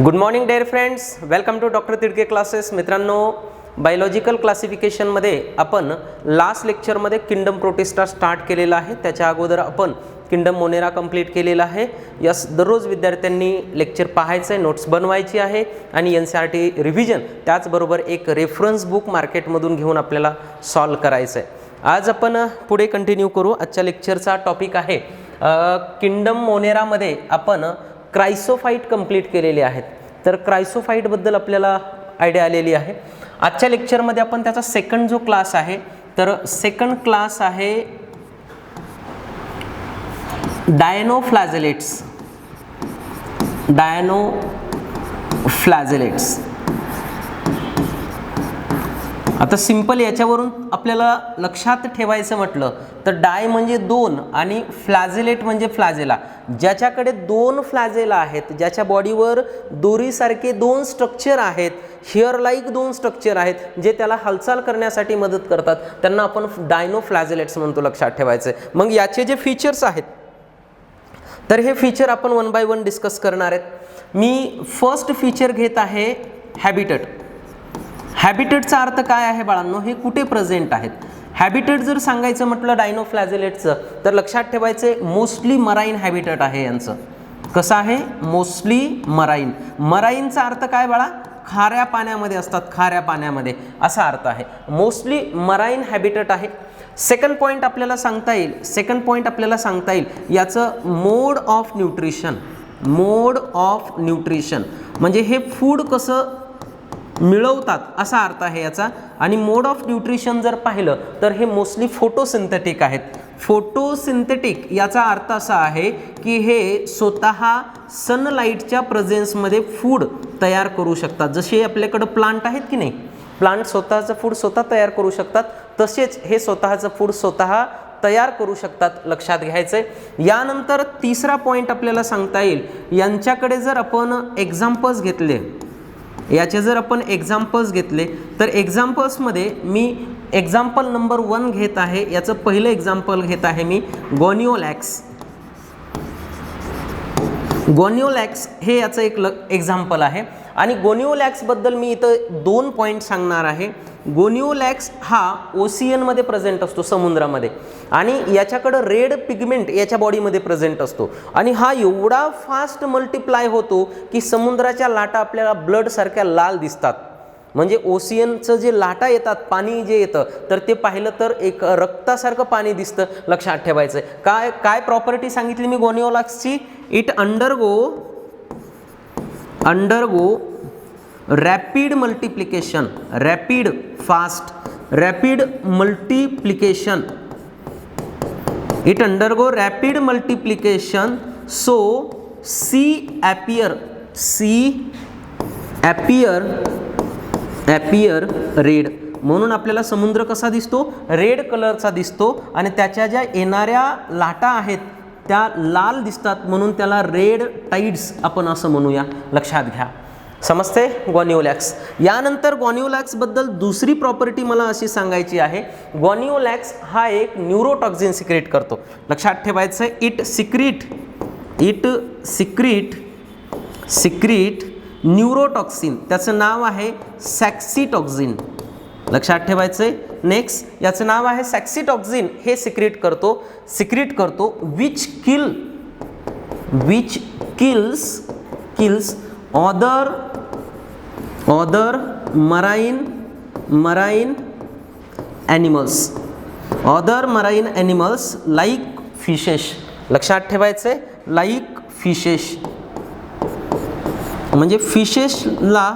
Good morning dear friends, welcome to doctor Tidke classes. मित्रांनो, biological क्लासिफिकेशनमध्ये आपण लास्ट लेक्चरमध्ये किंगडम प्रोटिस्टा स्टार्ट केलेला आहे. त्याच्या अगोदर आपण किंगडम मोनेरा कंप्लीट केलेला आहे. यस, दररोज विद्यार्थ्यांनी लेक्चर पाहायचं आहे, नोट्स बनवायची आहे आणि NCERT रिव्हिजन त्याचबरोबर एक रेफरन्स बुक मार्केटमधून घेऊन आपल्याला सॉल्व करायचं आहे. आज आपण पुढे कंटिन्यू करू. आजच्या लेक्चरचा टॉपिक आहे किंगडम मोनेरामध्ये आपण क्रायसोफाईट कंप्लीट केलेले आहेत. तर क्रायसोफाईटबद्दल आपल्याला आयडिया आलेली आहे. आजच्या लेक्चरमध्ये आपण त्याचा सेकंड जो क्लास आहे, तर सेकंड क्लास आहे डायनोफ्लॅजेलेट्स. डायनोफ्लॅजेलेट्स आता सिंपल याच्यावरून आपल्याला लक्षात ठेवायचं म्हटलं तर डाय म्हणजे दोन आणि फ्लॅजेलेट म्हणजे फ्लॅजेला. ज्याच्याकडे दोन फ्लॅजेला आहेत, ज्याच्या बॉडीवर दोरीसारखे दोन स्ट्रक्चर आहेत, हेअर लाईक दोन स्ट्रक्चर आहेत, जे त्याला हालचाल करण्यासाठी मदत करतात, त्यांना आपण डायनोफ्लॅजेलेट्स म्हणतो. लक्षात ठेवायचं. मग याचे जे फीचर्स आहेत, तर हे फीचर आपण वन बाय वन डिस्कस करणार आहेत. मी फर्स्ट फीचर घेत आहे हॅबिटट. हॅबिटेटचा अर्थ काय आहे बाळांनो? हे कुठे प्रेझेंट आहेत. हॅबिटेट जर सांगायचं म्हटलं डायनोफ्लॅजेलेटचं, तर लक्षात ठेवायचे मोस्टली मराईन हॅबिटेट आहे यांचं. कसं आहे? Mostly marine. मराईनचा अर्थ काय बाळा? खाऱ्या पाण्यामध्ये असतात, खाऱ्या पाण्यामध्ये, असा अर्थ आहे. मोस्टली मराईन हॅबिटेट आहे. सेकंड पॉईंट आपल्याला सांगता येईल याचं mode of nutrition. Mode of nutrition म्हणजे हे फूड कसं मिळवतात असा अर्थ आहे याचा. आणि मोड ऑफ न्यूट्रिशन जर पाहिलं तर हे मोस्टली फोटोसिंथेटिक आहेत. फोटोसिंथेटिक याचा अर्थ असा आहे की हे स्वतः सनलाईटच्या प्रेझेन्समध्ये फूड तयार करू शकतात. जसे आपल्याकडं प्लांट आहेत की नाही, प्लांट स्वतःचं फूड स्वतः तयार करू शकतात, तसेच हे स्वतःचं फूड स्वतः तयार करू शकतात. लक्षात घ्यायचंय. यानंतर तिसरा पॉईंट आपल्याला सांगता येईल, यांच्याकडे जर आपण एक्झाम्पल्स घेतले, तर एक्झाम्पल्समध्ये मी एक्झाम्पल नंबर 1 घेत आहे. याचं पहिलं एक्झाम्पल घेत आहे मी गोनिओलॅक्स. गोनिओलॅक्स हे याचं एक एक्झाम्पल आहे. आणि गोनिओलॅक्सबद्दल मी इथं 2 पॉईंट सांगणार आहे. गोनिओलॅक्स हा ओशियनमध्ये प्रेझेंट असतो, समुद्रामध्ये, आणि याच्याकडं रेड पिगमेंट याच्या बॉडीमध्ये प्रेझेंट असतो. आणि हा एवढा फास्ट मल्टिप्लाय होतो की समुद्राच्या लाटा आपल्याला ब्लडसारख्या लाल दिसतात. म्हणजे ओशियनचं जे लाटा येतात, पाणी जे येतं, तर ते पाहिलं तर एक रक्तासारखं पाणी दिसतं. लक्षात ठेवायचं. काय प्रॉपर्टी सांगितली मी गोनिओलॅक्सची? It undergo rapid multiplication. Rapid multiplication. It undergo rapid multiplication. So sea appear red. म्हणून आपल्याला समुद्र कसा दिसतो? रेड कलरचा दिसतो. आणि त्याच्या ज्या येणाऱ्या लाटा आहेत त्या लाल दिसतात, म्हणून त्याला रेड टाइड्स आपण असं म्हणूया. लक्षात घ्या. समजते? गोनिओलॅक्स. यानंतर गोनिओलॅक्सबद्दल दुसरी प्रॉपर्टी मला अशी सांगायची आहे. गोनिओलॅक्स हा एक न्यूरोटॉक्झिन सिक्रेट करतो. लक्षात ठेवायचं. It secrete neurotoxin. त्याचं नाव आहे सॅक्सिटॉक्झिन. लक्षात ठेवायचंय. नेक्स्ट, याचं नाव आहे सॅक्सिटॉक्झिन. हे सिक्रेट करतो which kills other marine animals like fishes. लक्षात ठेवायचंय. लाईक फिशेस म्हणजे फिशेसला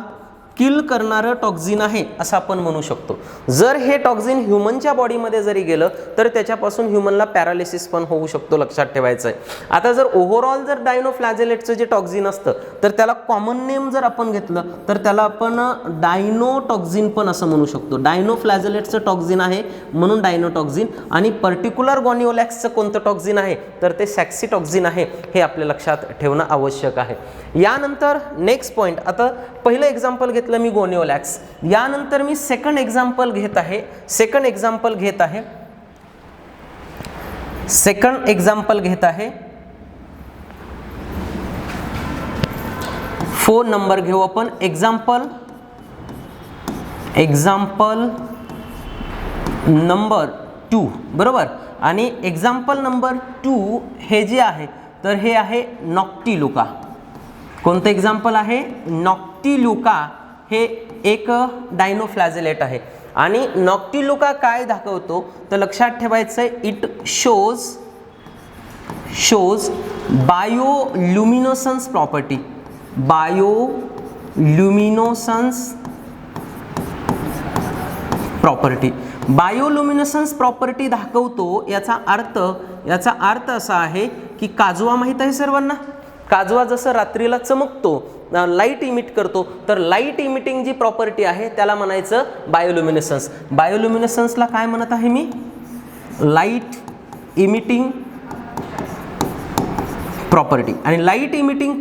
किल करणारं टॉक्झिन आहे असं आपण म्हणू शकतो. जर हे टॉक्झिन ह्युमनच्या बॉडीमध्ये जरी गेलं तर त्याच्यापासून ह्युमनला पॅरालिसिस पण होऊ शकतो. लक्षात ठेवायचं आहे. आता जर ओव्हरऑल जर डायनोफ्लॅजेलेटचं जे टॉक्झिन असतं, तर त्याला कॉमन नेम जर आपण घेतलं तर त्याला आपण डायनोटॉक्झिन पण असं म्हणू शकतो. डायनोफ्लॅजेलेटचं टॉक्झिन आहे म्हणून डायनोटॉक्झिन. आणि पर्टिक्युलर गोनिओलॅक्सचं कोणतं टॉक्झिन आहे, तर ते सॅक्सिटॉक्झिन आहे. हे आपल्या लक्षात ठेवणं आवश्यक आहे. यानंतर नेक्स्ट पॉईंट, आता पहिलं एक्झाम्पल घेतलं मी गोनिओलॅक्स. यानंतर मी सेकंड एक्झाम्पल घेत आहे. 4 नंबर घेऊ आपण. एक्झाम्पल नंबर 2 बरोबर. आणि एक्झाम्पल नंबर 2 हे जे आहे तर हे आहे नॉक्टिल्युका. कोणतं एक्झाम्पल आहे? नॉक्टिल्युका हे एक डायनोफ्लॅजेलेट आहे. आणि नॉक्टिल्युका काय दाखवतो तर लक्षात ठेवायचं आहे, इट शोज बायोल्युमिनेसन्स प्रॉपर्टी. बायोल्युमिनेसन्स प्रॉपर्टी दाखवतो. याचा अर्थ असा आहे की काजवा माहीत आहे सर्वांना. काजवा जसं रात्रीला चमकतो, लाईट इमिट करतो, तर लाईट इमिटिंग जी प्रॉपर्टी आहे त्याला म्हणायचं बायोल्युमिनेसन्स. बायोल्युमिनेसन्सला काय म्हणत आहे मी? Light emitting property. आणि लाईट इमिटिंग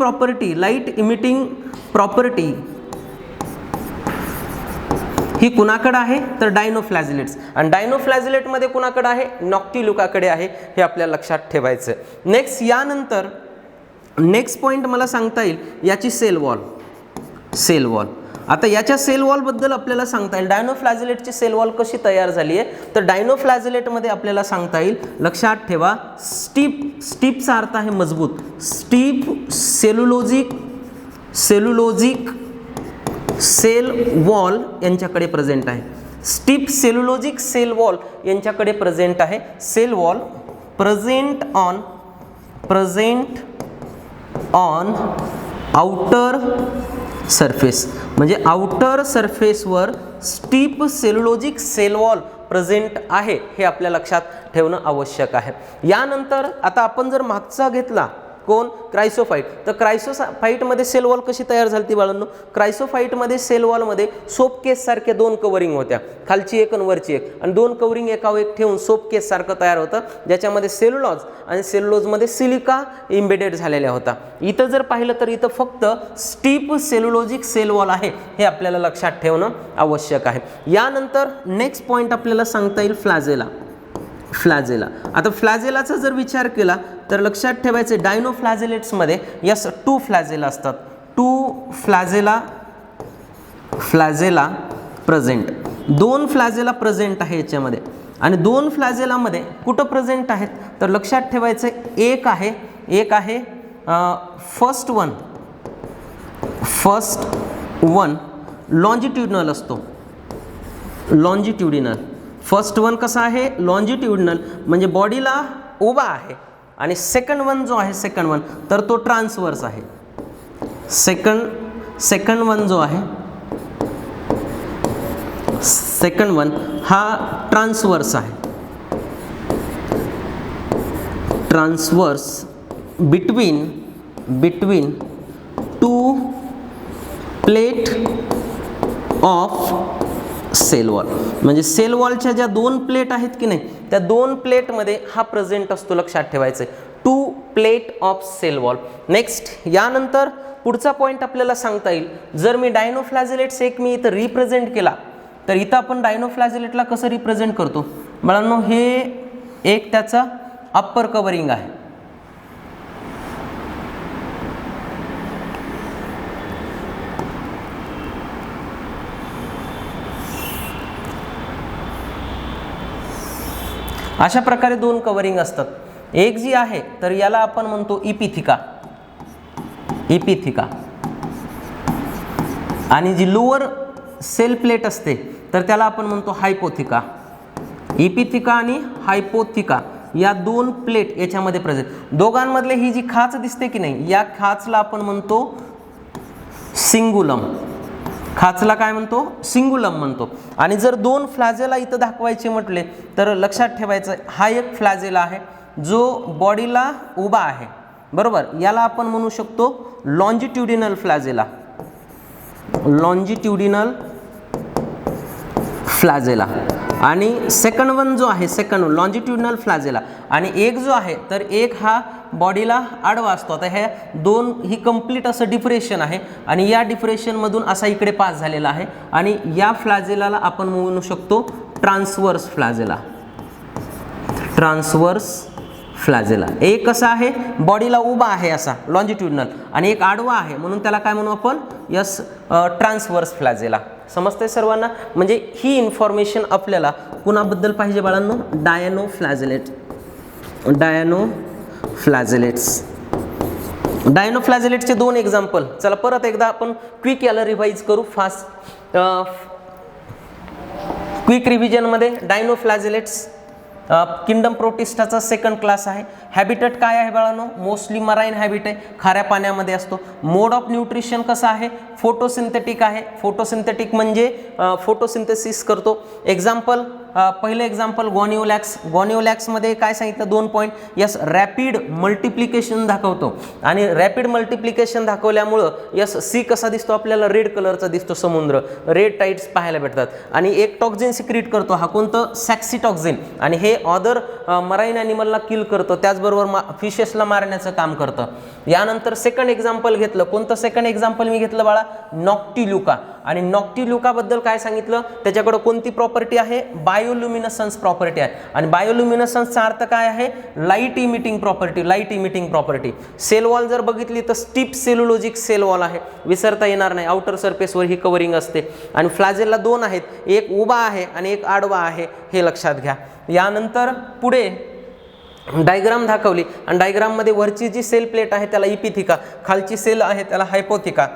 प्रॉपर्टी ही कुणाकडे आहे तर डायनोफ्लॅजिलेट्स. आणि डायनोफ्लॅजिलेटमध्ये कुणाकडे आहे? नॉक्टिल्युकाकडे आहे. हे आपल्याला लक्षात ठेवायचं. नेक्स्ट पॉईंट मला सांगता येईल याची सेल वॉल. आता याच्या सेल वॉलबद्दल आपल्याला सांगता येईल. डायनोफ्लॅजिलेटची सेल वॉल कशी तयार झाली आहे तर डायनोफ्लॅजिलेटमध्ये आपल्याला सांगता येईल, लक्षात ठेवा, स्टीपचा अर्थ आहे मजबूत. स्टीप सेल्युलोजिक सेल वॉल यांच्याकडे प्रेझेंट आहे. स्टीप सेल्युलोजिक सेल वॉल यांच्याकडे प्रेझेंट आहे. Cell wall present on outer surface, म्हणजे आउटर सरफेसवर steep cellulosic cell wall present आहे. हे आपल्या लक्षात ठेवणं आवश्यक आहे. यानंतर आता आपण जर मागचा घेतला कोण? क्रायसोफाईट. तर क्रायसोफाईटमध्ये सेल वॉल कशी तयार झाली ती बाळांनो? क्रायसोफाईटमध्ये सेल वॉलमध्ये सोप केस सारख्या 2 कवरिंग होत्या, खालची एक आणि वरची एक, आणि 2 कवरिंग एकावर एक ठेवून सोप केस सारखं तयार होतं, ज्याच्यामध्ये सेल्युलॉज आणि सेल्युलोजमध्ये सिलिका इम्बेडेड झालेल्या होता. इथं जर पाहिलं तर इथं फक्त स्टीप सेल्युलोजिक सेल वॉल आहे. हे आपल्याला लक्षात ठेवणं आवश्यक आहे. यानंतर नेक्स्ट पॉईंट आपल्याला सांगता येईल फ्लॅजेला. आता फ्लॅजेलाचा जर विचार केला तर लक्षात ठेवायचे, डायनोफ्लॅजिलेट्समध्ये यस 2 फ्लॅजेला असतात. 2 फ्लॅजेला प्रेझेंट. 2 फ्लॅजेला प्रेझेंट आहे याच्यामध्ये. आणि 2 फ्लॅजेलामध्ये कुठं प्रेझेंट आहेत तर लक्षात ठेवायचं, एक आहे फर्स्ट वन लॉन्जिट्युडिनल असतो. फर्स्ट वन कसा आहे? लॉन्जिट्युडिनल, म्हणजे बॉडीला उभा आहे. आणि सेकंड वन जो आहे तर तो ट्रान्सवर्स आहे. सेकंड वन जो आहे हा ट्रान्सवर्स आहे. Transverse between 2 plate of cell wall, म्हणजे सेल वॉलच्या ज्या 2 प्लेट आहेत की नाही त्या 2 प्लेटमध्ये हा प्रेझेंट असतो. लक्षात ठेवायचं 2 plate of cell wall. Next यानंतर पुढचा पॉईंट आपल्याला सांगता येईल, जर मी डायनोफ्लॅजिलेट्स मी इथं रिप्रेझेंट केला तर इथं आपण डायनोफ्लॅजिलेटला कसं रिप्रेझेंट करतो बाळांनो? हे एक त्याचा अप्पर कवरिंग आहे. अशा प्रकारे 2 कवरिंग असतात. एक जी आहे तर याला आपण म्हणतो इपिथिका. आणि जी लोअर सेल प्लेट असते तर त्याला आपण म्हणतो हायपोथिका. इपिथिका आणि हायपोथिका या 2 प्लेट याच्यामध्ये प्रेझेंट. दोघांमधले ही जी खाच दिसते की नाही या खाचला आपण म्हणतो सिंगुलम. खाचला काय म्हणतो? सिंगुलम म्हणतो. आणि जर 2 फ्लॅजेला इथं दाखवायचे म्हटले तर लक्षात ठेवायचं, हा एक फ्लॅजेला आहे जो बॉडीला उभा आहे बरोबर. याला आपण म्हणू शकतो लॉन्जिट्युडिनल फ्लॅजेला. आणि सेकंड वन जो आहे लॉन्जिट्युडिनल फ्लॅजेला. आणि एक जो आहे तर एक हा बॉडीला आडवा असतो. आता हे 2 ही कंप्लीट असं डिफ्रेशन आहे आणि या डिफ्रेशनमधून असा इकडे पास झालेला आहे. आणि या फ्लॅजेलाला आपण म्हणू शकतो ट्रान्सवर्स फ्लॅजेला. एक कसा आहे, बॉडीला उभा आहे असा लॉन्जिट्युडनल, आणि एक आडवा आहे म्हणून त्याला काय म्हणू आपण, यस ट्रान्सवर्स फ्लॅजेला. समजते सर्वांना. म्हणजे ही इन्फॉर्मेशन आपल्याला कुणाबद्दल पाहिजे बाळांनो, डायनोफ्लॅजेलेट. डायनोफ्लॅजेलेट्स. डायनोफ्लॅजेलेटचे दोन एक्झाम्पल. चला परत एकदा आपण क्विक याला रिवाइज करू फास्ट. क्विक रिव्हिजनमध्ये डायनोफ्लॅजेलेट्स किंगडम प्रोटिस्टाचा सेकंड क्लास आहे. हॅबिटेट काय आहे बाळांनो, मोस्टली मराईन हॅबिट आहे, खाऱ्या पाण्यामध्ये असतो. मोड ऑफ न्यूट्रिशन कसं आहे, फोटोसिंथेटिक आहे. फोटोसिंथेटिक म्हणजे फोटोसिंथेसिस करतो. एक्झाम्पल, पहिलं एक्झाम्पल गॉनिओलॅक्स. गॉनिओलॅक्समध्ये काय सांगितलं, 2 पॉईंट. यस रॅपिड मल्टिप्लिकेशन दाखवतो, आणि रॅपिड मल्टिप्लिकेशन दाखवल्यामुळं यस सी कसा दिसतो आपल्याला, रेड कलरचा दिसतो, समुद्र, रेड टाइड्स पाहायला भेटतात. आणि एक टॉक्झिन सिक्रीट करतो, हा कोणतं, सॅक्सिटॉक्झिन, आणि हे अदर मराईन ॲनिमलला किल करतं, त्याचबरोबर फिशेसला मारण्याचं काम करतं. यानंतर सेकंड एक्झाम्पल घेतलं, कोणतं सेकंड एक्झाम्पल मी घेतलं बाळा, नॉक्टिल्युका. आणि नॉक्टिल्युकाबद्दल काय सांगितलं, त्याच्याकडं कोणती प्रॉपर्टी आहे, बायोल्युमिनसन्स प्रॉपर्टी आहे. आणि बायोल्युमिनसन्सचा अर्थ काय आहे, light emitting property. Light emitting property. Cell wall जर बघितली तर स्टिप सेल्युलोजिक सेल वॉल आहे, विसरता येणार नाही. आउटर सरफेसवर ही कव्हरिंग असते. आणि फ्लॅजेला 2 आहेत, एक उभा आहे आणि एक आडवा आहे, हे लक्षात घ्या. यानंतर पुढे डायग्राम दाखवली, आणि डायग्राममध्ये वरची जी सेल प्लेट आहे त्याला इपिथिका, खालची सेल आहे त्याला हायपोथिका.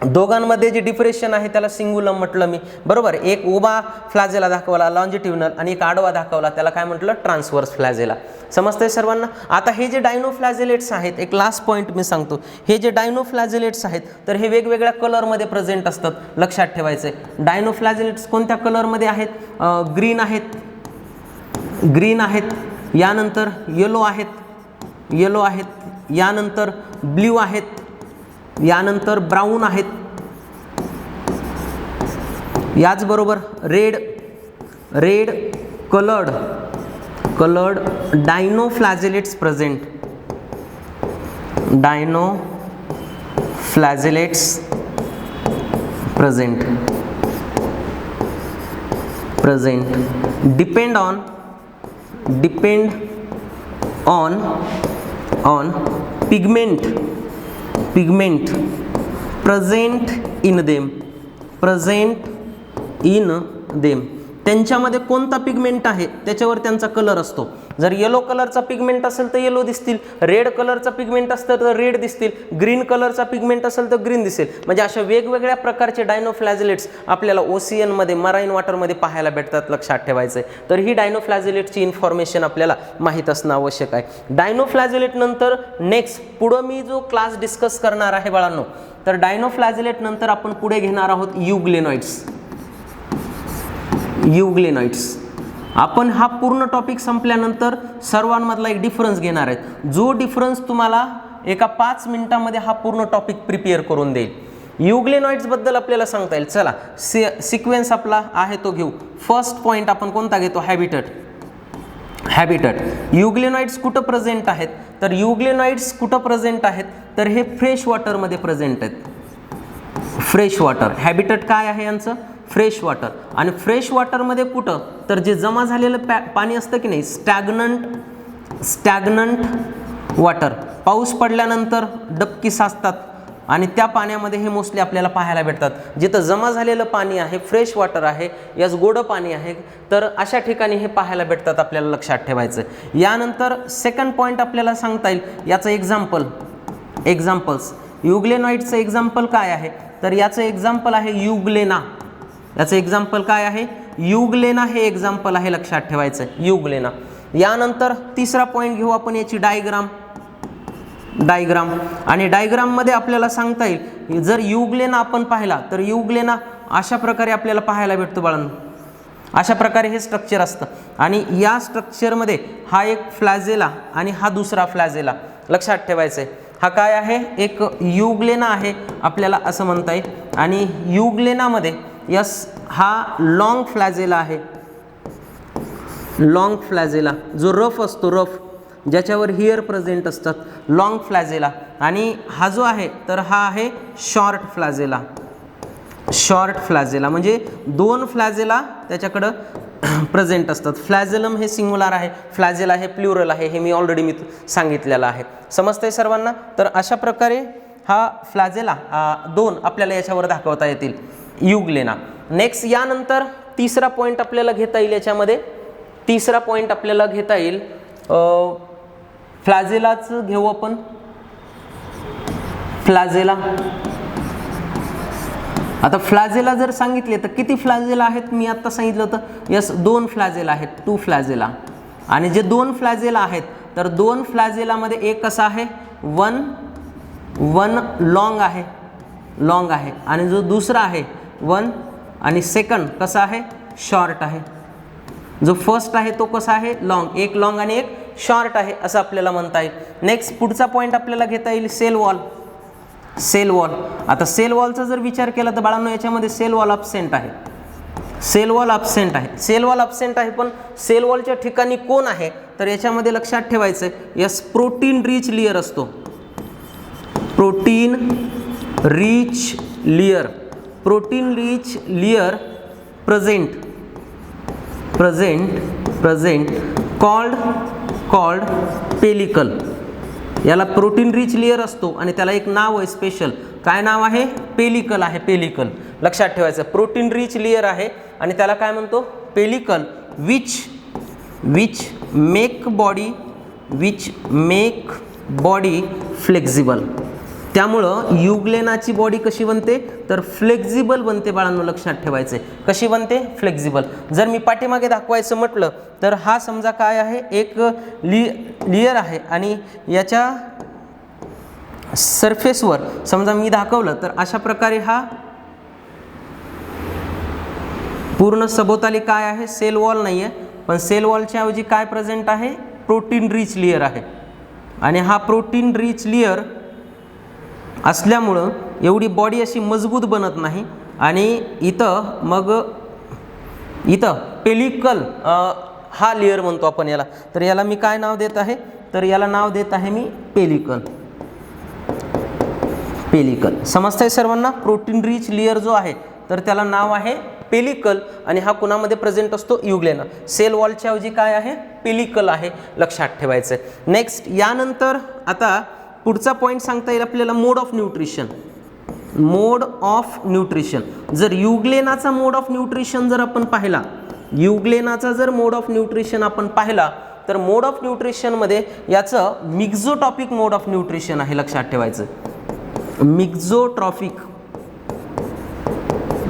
दोघांमध्ये जे डिफरेशन आहे त्याला सिंगुलम म्हटलं मी, बरोबर. एक उभा फ्लॅजेला दाखवला लॉन्जिट्युडनल, आणि एक आडवा दाखवला त्याला काय म्हटलं, ट्रान्सवर्स फ्लॅजेला. समजतंय सर्वांना. आता हे जे डायनोफ्लॅजेलेट्स आहेत, एक लास्ट पॉईंट मी सांगतो, हे जे डायनोफ्लॅजेलेट्स आहेत तर हे वेगवेगळ्या कलरमध्ये प्रेझेंट असतात, लक्षात ठेवायचे. डायनोफ्लॅजेलेट्स कोणत्या कलरमध्ये आहेत, ग्रीन आहेत, ग्रीन आहेत, यानंतर येलो आहेत, येलो आहेत, यानंतर ब्ल्यू आहेत, यानंतर ब्राऊन आहेत, याचबरोबर red, red coloured dinoflagellates present. Dinoflagellates present depend on pigment present in them. त्यांच्यामध्ये कोणता पिगमेंट आहे त्याच्यावर त्यांचा कलर असतो. जर येलो कलरचा पिगमेंट असेल तर येलो दिसतील, रेड कलरचा पिगमेंट असेल तर रेड दिसतील, ग्रीन कलरचा पिगमेंट असेल तर ग्रीन दिसेल. म्हणजे अशा वेगवेगळ्या प्रकारचे डायनोफ्लॅजेलेट्स आपल्याला ओशियनमध्ये, मराईन वॉटरमध्ये पाहायला भेटतात, लक्षात ठेवायचं आहे. तर ही डायनोफ्लॅजेलेटची इन्फॉर्मेशन आपल्याला माहीत असणं आवश्यक आहे. डायनोफ्लॅजेलेट नंतर नेक्स्ट पुढं मी जो क्लास डिस्कस करणार आहे बाळांनो, तर डायनोफ्लॅजेलेट नंतर आपण पुढे घेणार आहोत युग्लेनॉइड्स. युग्लेनॉइड्स आपण हा पूर्ण टॉपिक संपल्यानंतर सर्वांमधला एक डिफरन्स घेणार आहेत, जो डिफरन्स तुम्हाला एका 5 मिनिटांमध्ये हा पूर्ण टॉपिक प्रिपेअर करून देईल. युग्लेनॉइड्स बद्दल आपल्याला सांगता येईल. चला सिक्वेन्स आपला आहे तो घेऊ. फर्स्ट पॉईंट आपण कोणता घेतो, हॅबिटेट. युग्लेनॉइड्स कुठं प्रेझेंट आहेत, तर युग्लेनॉइड्स कुठं प्रेझेंट आहेत तर हे फ्रेश वॉटरमध्ये प्रेझेंट आहेत. फ्रेश वॉटर हॅबिटेट काय आहे यांचं, फ्रेश वॉटर. आणि फ्रेश वॉटरमध्ये कुठं तर जे जमा झालेलं पाणी असतं की नाही, स्टॅग्नंट वॉटर. पाऊस पडल्यानंतर डबकी साचतात आणि त्या पाण्यामध्ये हे मोस्टली आपल्याला पाहायला भेटतात. जिथं जमा झालेलं पाणी आहे, फ्रेश वॉटर आहे, याच गोडं पाणी आहे, तर अशा ठिकाणी हे पाहायला भेटतात, आपल्याला लक्षात ठेवायचं. यानंतर सेकंड पॉईंट आपल्याला सांगता येईल याचं एक्झाम्पल्स. युग्लेनॉइडचं एक्झाम्पल काय आहे तर याचं एक्झाम्पल आहे युग्लेना. याचं एक्झाम्पल काय आहे, युग्लेना हे एक्झाम्पल आहे, लक्षात ठेवायचं युग्लेना. यानंतर तिसरा पॉईंट घेऊ आपण याची डायग्राम. आणि डायग्राममध्ये आपल्याला सांगता येईल, जर युग्लेना आपण पाहिला तर युग्लेना अशा प्रकारे आपल्याला पाहायला भेटतो बाळांनो. अशा प्रकारे हे स्ट्रक्चर असतं, आणि या स्ट्रक्चरमध्ये हा एक फ्लॅजेला आणि हा दुसरा फ्लॅजेला, लक्षात ठेवायचं आहे. हा काय आहे, एक युग्लेना आहे आपल्याला असं म्हणता येईल. आणि युग्लेनामध्ये यस हा लॉंग फ्लॅजेला आहे. लॉंग फ्लॅजेला जो रफ असतो, रफ ज्याच्यावर हिअर प्रेझेंट असतात, लॉंग फ्लॅजेला. आणि हा जो आहे तर हा आहे शॉर्ट फ्लॅजेला. म्हणजे 2 फ्लॅजेला त्याच्याकडं प्रेझेंट असतात. फ्लॅजेलम हे सिंग्युलर आहे, फ्लॅजेला हे प्लुरल आहे, हे मी ऑलरेडी सांगितलेलं आहे. समजतंय सर्वांना? तर अशा प्रकारे हा फ्लॅजेला 2 आपल्याला याच्यावर दाखवता येतील, युग्लेना. नेक्स्ट यानंतर तिसरा पॉईंट आपल्याला घेता येईल याच्यामध्ये. तिसरा पॉईंट आपल्याला घेता येईल, फ्लॅजेलाच घेऊ आपण. फ्लॅजेला, आता फ्लॅजेला जर सांगितले तर किती फ्लॅजेला आहेत? मी आता सांगितलं होतं यस 2 फ्लॅजेला आहेत, 2 फ्लॅजेला. आणि जे 2 फ्लॅजेला आहेत तर 2 फ्लॅजेलामध्ये एक कसा आहे, वन लॉंग आहे, लॉंग आहे, आणि जो दुसरा आहे 1 आणि सेकंड कसा आहे, शॉर्ट आहे. जो फर्स्ट आहे तो कसा आहे, लॉंग, एक लॉंग आणि एक शॉर्ट आहे असं आपल्याला म्हणता येईल. नेक्स्ट पुढचा पॉईंट आपल्याला घेता येईल सेल वॉल. सेल वॉल, आता सेल वॉलचा जर विचार केला तर बाळांनो याच्यामध्ये सेल वॉल अब्सेंट आहे, सेल वॉल अब्सेंट आहे, सेल वॉल अब्सेंट आहे. पण सेल वॉलच्या ठिकाणी कोण आहे तर याच्यामध्ये लक्षात ठेवायचं आहे, यस प्रोटीन रिच लेयर असतो, protein rich layer, protein rich layer present called pellicle. याला प्रोटीन रिच लेयर असतो आणि त्याला एक नाव आहे स्पेशल. काय नाव आहे? पेलिकल आहे, पेलिकल. लक्षात ठेवायचं, प्रोटीन रिच लेयर आहे आणि त्याला काय म्हणतो, pellicle. Which make body flexible. त्यामुळं युग्लेनाची बॉडी कशी बनते तर फ्लेक्झिबल बनते बाळांनो, लक्षात ठेवायचे. कशी बनते? फ्लेक्झिबल. जर मी पाठीमागे दाखवायचं म्हटलं तर हा समजा काय आहे, एक लेयर आहे आणि याच्या सरफेसवर समजा मी दाखवलं तर अशा प्रकारे हा पूर्ण सभोवताली काय आहे, सेल वॉल नाही आहे, पण सेल वॉलच्या ऐवजी काय प्रेझेंट आहे, प्रोटीन रिच लेयर आहे. आणि हा प्रोटीन रिच लेयर असल्यामुळं एवढी बॉडी अशी मजबूत बनत नाही. आणि इथं पेलिकल हा लेयर म्हणतो आपण याला. तर याला मी काय नाव देत आहे, तर याला नाव देत आहे मी पेलिकल. समजतंय सर्वांना? प्रोटीन रिच लेयर जो आहे तर त्याला नाव आहे पेलिकल आणि हा कुणामध्ये प्रेझेंट असतो, युग्लेना. सेल वॉलच्या ऐवजी काय आहे, पेलिकल आहे, लक्षात ठेवायचं. नेक्स्ट यानंतर आता पुढचा पॉईंट सांगता येईल आपल्याला, mode of nutrition. Mode of nutrition, जर युग्लेनाचा मोड ऑफ न्यूट्रिशन जर आपण पाहिला, युग्लेनाचा जर मोड ऑफ न्यूट्रिशन आपण पाहिला तर मोड ऑफ न्यूट्रिशनमध्ये याचं मिक्झोटॉपिक मोड ऑफ न्यूट्रिशन आहे, लक्षात ठेवायचं. मिक्झोट्रॉपिक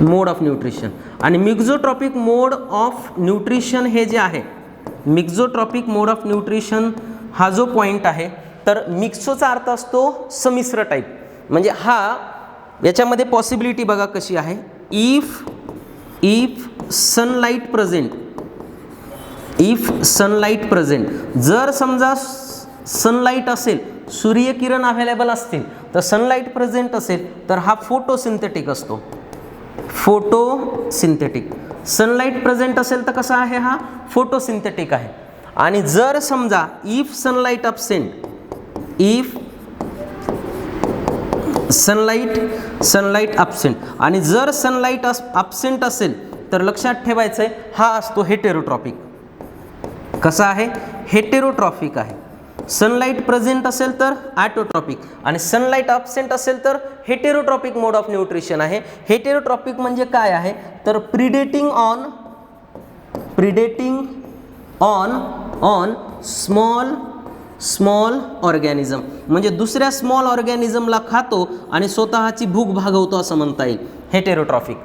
मोड ऑफ न्यूट्रिशन. आणि मिक्झोट्रॉपिक मोड ऑफ न्यूट्रिशन हे जे आहे, मिक्झोट्रॉपिक मोड ऑफ न्यूट्रिशन हा जो पॉईंट आहे तर मिक्सोचा अर्थ असतो संमिश्र टाईप. म्हणजे हा याच्यामध्ये पॉसिबिलिटी बघा कशी आहे, इफ सनलाईट प्रेझेंट, जर समजा सनलाईट असेल, सूर्यकिरण अवेलेबल असतील तर सनलाईट प्रेझेंट असेल तर हा फोटोसिंथेटिक असतो, फोटोसिंथेटिक. सनलाईट प्रेझेंट असेल तर कसा आहे, हा फोटोसिंथेटिक आहे. आणि जर समजा इफ सनलाईट अब्सेंट आणि जर सनलाईट अब्सेंट असेल तर लक्षात ठेवायचं आहे हा असतो हेटेरोट्रॉपिक. कसा आहे? हेटेरोट्रॉपिक आहे. सनलाईट प्रेझेंट असेल तर ॲटोट्रॉपिक आणि सनलाईट अब्सेंट असेल तर हेटेरोट्रॉपिक मोड ऑफ न्यूट्रिशन आहे. हेटेरोट्रॉपिक म्हणजे काय आहे तर प्रिडेटिंग ऑन स्मॉल ऑर्गॅनिझम, म्हणजे दुसऱ्या स्मॉल ऑर्गॅनिझमला खातो आणि स्वतःची भूक भागवतो असं म्हणता येईल, हेटेरोट्रॉपिक.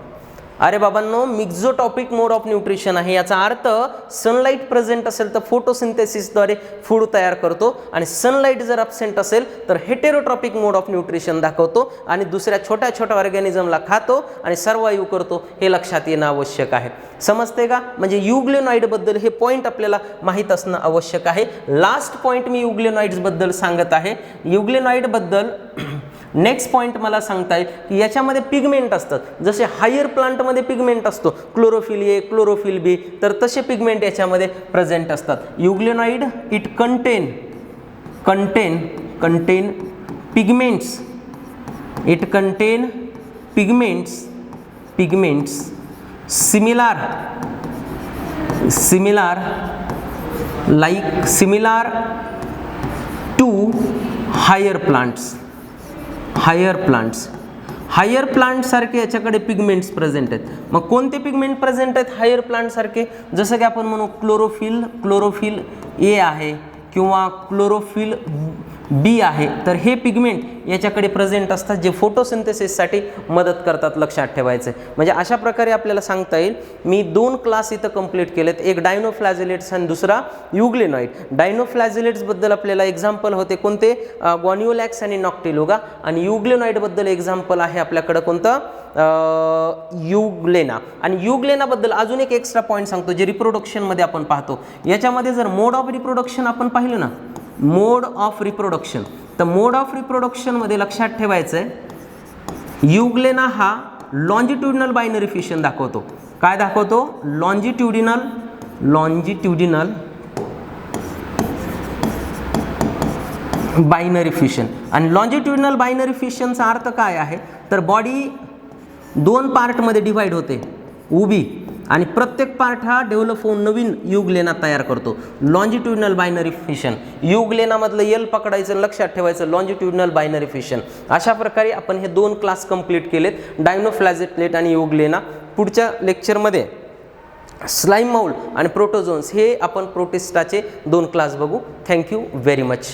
अरे बाबांनो, मिक्झोटॉपिक मोड ऑफ न्यूट्रिशन आहे. याचा अर्थ सनलाईट प्रेझेंट असेल तर फोटोसिंथेसिसद्वारे फूड तयार करतो आणि सनलाईट जर अब्सेंट असेल तर हेटेरोट्रॉपिक मोड ऑफ न्यूट्रिशन दाखवतो आणि दुसऱ्या छोट्या छोट्या ऑर्गॅनिझमला खातो आणि सर्वाइव्ह करतो, हे लक्षात येणं आवश्यक आहे. समजते का? म्हणजे युग्लेनॉइडबद्दल हे पॉईंट आपल्याला माहीत असणं आवश्यक आहे. लास्ट पॉईंट मी युग्लेनॉइड्सबद्दल सांगत आहे. युग्लेनॉइडबद्दल नेक्स्ट पॉईंट मला सांगता येईल की याच्यामध्ये पिगमेंट असतात. जसे हायर प्लांटमध्ये पिगमेंट असतो, क्लोरोफिल ए, क्लोरोफिल बी, तर तसे पिगमेंट याच्यामध्ये प्रेझेंट असतात. Euglenoid it contain pigments, it contain pigments similar similar to higher plants सारखे याच्याकडे पिगमेंट्स प्रेझेंट आहेत. मग कोणते पिगमेंट प्रेझेंट आहेत हायर प्लांट सारखे? जसं की आपण म्हणू क्लोरोफिल ए आहे किंवा क्लोरोफिल बी आहे. तर हे पिगमेंट याच्याकडे प्रेझेंट असतात जे फोटोसिंथेसिससाठी मदत करतात. लक्षात ठेवायचं आहे. म्हणजे अशा प्रकारे आपल्याला सांगता येईल मी 2 क्लास इथं कंप्लीट केलेत, एक डायनोफ्लॅजिलेट्स आणि दुसरा युग्लेनॉइड. डायनोफ्लॅजिलेट्सबद्दल आपल्याला एक्झाम्पल होते कोणते? गॉनिओलॅक्स आणि नॉक्टिलुगा. आणि युग्लेनॉइडबद्दल एक्झाम्पल आहे आपल्याकडं कोणतं? युग्लेना. आणि युग्लेनाबद्दल अजून एक एक्स्ट्रा पॉईंट सांगतो जे रिप्रोडक्शनमध्ये आपण पाहतो. याच्यामध्ये जर मोड ऑफ रिप्रोडक्शन आपण पाहिलं ना, मोड ऑफ रिप्रोडक्शन, तर मोड ऑफ रिप्रोडक्शनमध्ये लक्षात ठेवायचं आहे युग्लेना हा लॉन्जिट्युडिनल बायनरी फिशन दाखवतो. काय दाखवतो? Longitudinal binary fission. आणि लॉन्जिट्युडिनल बायनरी फिशनचा अर्थ काय आहे? तर बॉडी 2 पार्टमध्ये डिव्हाइड होते, उभी, आणि प्रत्येक पार्ट हा डेव्हलप होऊन नवीन युग्लेना तयार करतो. Longitudinal binary fission. युग्लेनामधलं एल पकडायचं, लक्षात ठेवायचं लॉन्जिट्युडिनल बायनरी फिशन. अशा प्रकारे आपण हे 2 क्लास कंप्लीट केलेत, डायनोफ्लॅजिलेट आणि युग्लेना. पुढच्या लेक्चरमध्ये स्लाइम माउल आणि प्रोटोझोन्स हे आपण प्रोटिस्टाचे 2 क्लास बघू. Thank you very much.